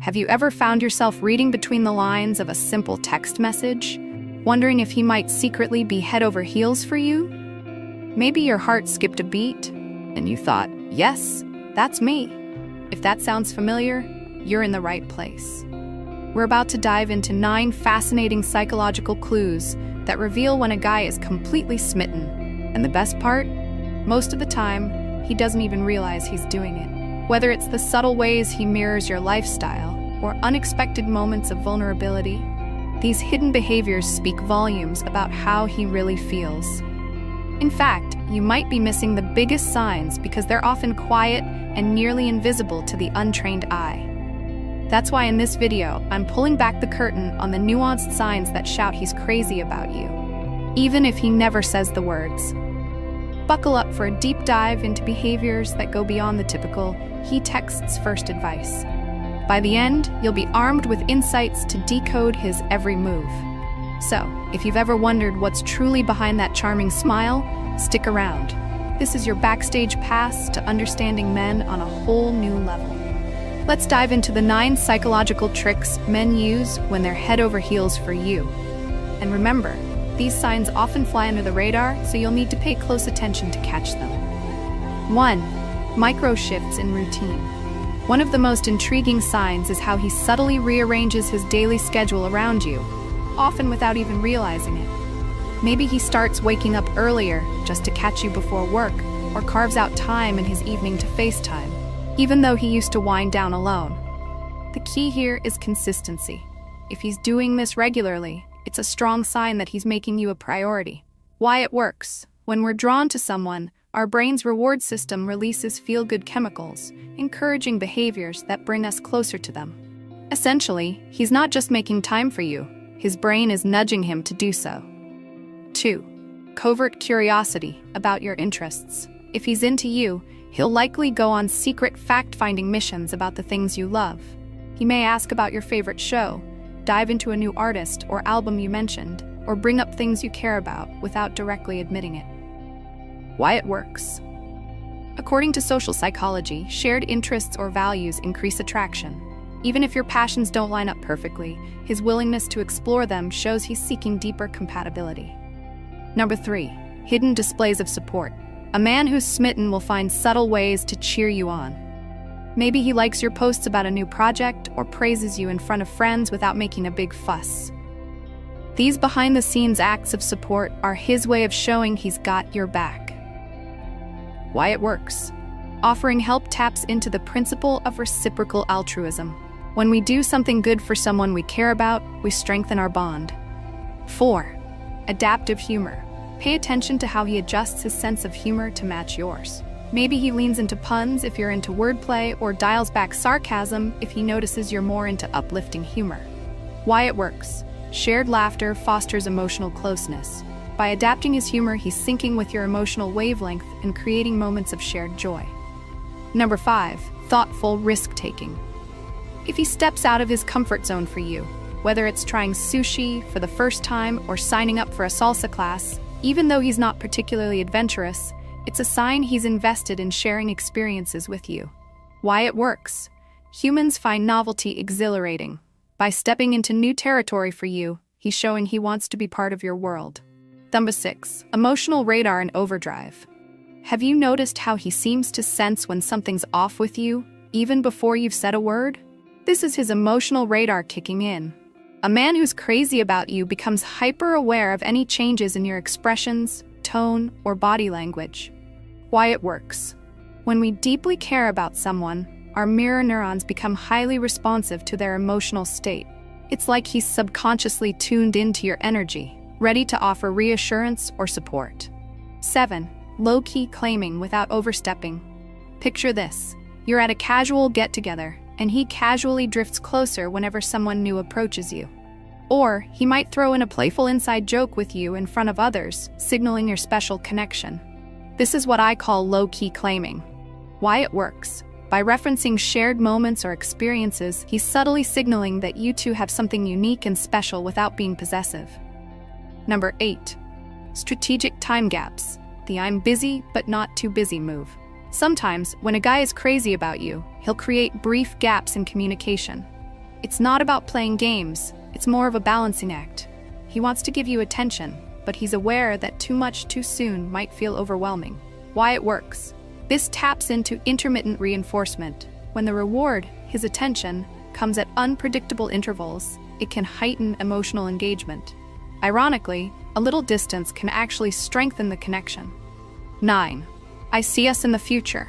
Have you ever found yourself reading between the lines of a simple text message, wondering if he might secretly be head over heels for you? Maybe your heart skipped a beat, and you thought, yes, that's me. If that sounds familiar, you're in the right place. We're about to dive into 9 fascinating psychological clues that reveal when a guy is completely smitten. And the best part? Most of the time, he doesn't even realize he's doing it. Whether it's the subtle ways he mirrors your lifestyle or unexpected moments of vulnerability, these hidden behaviors speak volumes about how he really feels. In fact, you might be missing the biggest signs because they're often quiet and nearly invisible to the untrained eye. That's why in this video, I'm pulling back the curtain on the nuanced signs that shout he's crazy about you, even if he never says the words. Buckle up for a deep dive into behaviors that go beyond the typical "he texts first" advice. By the end, you'll be armed with insights to decode his every move. So, if you've ever wondered what's truly behind that charming smile, stick around. This is your backstage pass to understanding men on a whole new level. Let's dive into the 9 psychological tricks men use when they're head over heels for you. And remember, these signs often fly under the radar, so you'll need to pay close attention to catch them. 1. Micro shifts in routine. One of the most intriguing signs is how he subtly rearranges his daily schedule around you, often without even realizing it. Maybe he starts waking up earlier just to catch you before work, or carves out time in his evening to FaceTime, even though he used to wind down alone. The key here is consistency. If he's doing this regularly, it's a strong sign that he's making you a priority. Why it works. When we're drawn to someone, our brain's reward system releases feel-good chemicals, encouraging behaviors that bring us closer to them. Essentially, he's not just making time for you, his brain is nudging him to do so. 2. Covert curiosity about your interests. If he's into you, he'll likely go on secret fact-finding missions about the things you love. He may ask about your favorite show, dive into a new artist or album you mentioned, or bring up things you care about without directly admitting it. Why it works. According to social psychology, shared interests or values increase attraction. Even if your passions don't line up perfectly, his willingness to explore them shows he's seeking deeper compatibility. Number 3. Hidden displays of support. A man who's smitten will find subtle ways to cheer you on. Maybe he likes your posts about a new project or praises you in front of friends without making a big fuss. These behind-the-scenes acts of support are his way of showing he's got your back. Why it works. Offering help taps into the principle of reciprocal altruism. When we do something good for someone we care about, we strengthen our bond. 4. Adaptive humor. Pay attention to how he adjusts his sense of humor to match yours. Maybe he leans into puns if you're into wordplay, or dials back sarcasm if he notices you're more into uplifting humor. Why it works. Shared laughter fosters emotional closeness. By adapting his humor, he's syncing with your emotional wavelength and creating moments of shared joy. Number 5. Thoughtful risk-taking. If he steps out of his comfort zone for you, whether it's trying sushi for the first time or signing up for a salsa class, even though he's not particularly adventurous, it's a sign he's invested in sharing experiences with you. Why it works. Humans find novelty exhilarating. By stepping into new territory for you, he's showing he wants to be part of your world. Number 6. Emotional radar and overdrive. Have you noticed how he seems to sense when something's off with you, even before you've said a word? This is his emotional radar kicking in. A man who's crazy about you becomes hyper-aware of any changes in your expressions, tone, or body language. Why it works. When we deeply care about someone, our mirror neurons become highly responsive to their emotional state. It's like he's subconsciously tuned into your energy, ready to offer reassurance or support. 7. Low-key claiming without overstepping. Picture this. You're at a casual get-together, and he casually drifts closer whenever someone new approaches you. Or he might throw in a playful inside joke with you in front of others, signaling your special connection. This is what I call low-key claiming. Why it works. By referencing shared moments or experiences, he's subtly signaling that you two have something unique and special without being possessive. Number 8. Strategic time gaps. The "I'm busy but not too busy" move. Sometimes, when a guy is crazy about you, he'll create brief gaps in communication. It's not about playing games, it's more of a balancing act. He wants to give you attention, but he's aware that too much too soon might feel overwhelming. Why it works. This taps into intermittent reinforcement. When the reward, his attention, comes at unpredictable intervals, it can heighten emotional engagement. Ironically, a little distance can actually strengthen the connection. 9. I see us in the future.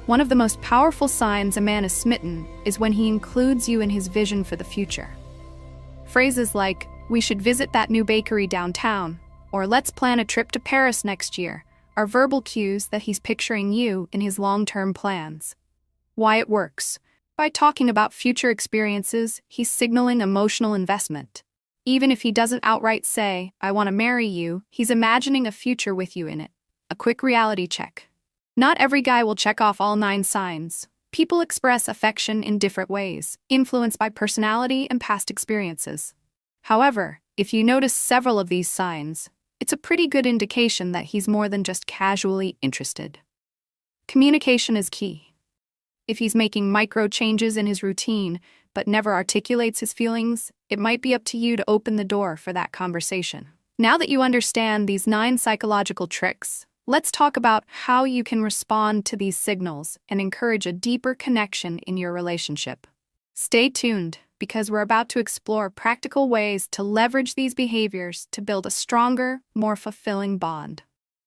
One of the most powerful signs a man is smitten is when he includes you in his vision for the future. Phrases like, "We should visit that new bakery downtown," or "Let's plan a trip to Paris next year," are verbal cues that he's picturing you in his long-term plans. Why it works. By talking about future experiences, he's signaling emotional investment. Even if he doesn't outright say, "I want to marry you," he's imagining a future with you in it. A quick reality check. Not every guy will check off all 9 signs. People express affection in different ways, influenced by personality and past experiences. However, if you notice several of these signs, it's a pretty good indication that he's more than just casually interested. Communication is key. If he's making micro changes in his routine but never articulates his feelings, it might be up to you to open the door for that conversation. Now that you understand these 9 psychological tricks, let's talk about how you can respond to these signals and encourage a deeper connection in your relationship. Stay tuned, because we're about to explore practical ways to leverage these behaviors to build a stronger, more fulfilling bond.